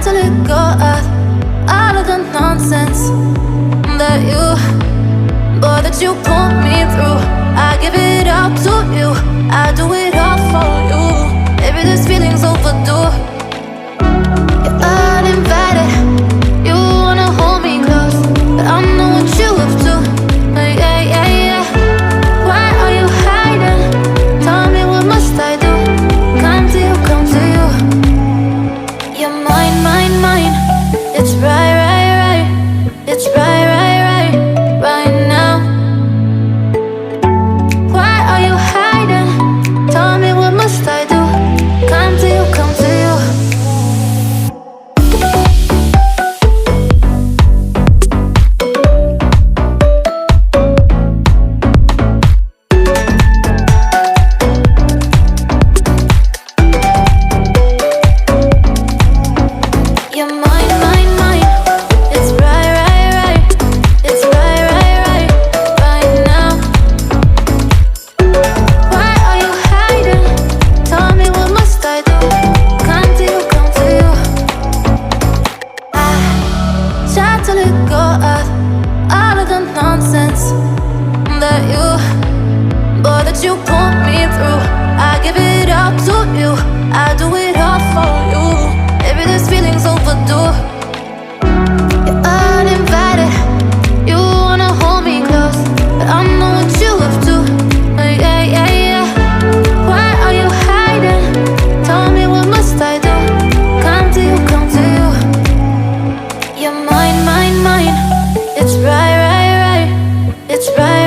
To let go of all of the nonsense that you put me through. I give it all to you, I do it all for you. Maybe this feeling's overdue. You're uninvited, you wanna hold me close, but I know what you up to. Yeah, yeah, yeah. Why are you hiding? Tell me, what must I do? Come to you, come to you. You're mine, mine, mine. It's right, right, right. It's right, right, right, right now. Why are you hiding? Tell me, what must I do? Come to you, come to you. You're mine, mine, mine. It's right, right, right. It's right, right, right, right now. Why are you hiding? Tell me, what must I do? Come to you, come to you. I try to let go of all of the nonsense that you put me through. I give it all to you, I do it all for you. Maybe this feeling's overdue. You're uninvited, you wanna hold me close, but I know what you up to. Yeah, yeah, yeah. Why are you hiding? Tell me, what must I do? Come to you, come to you. You're mine, mine, mine. It's right, right, right. It's right.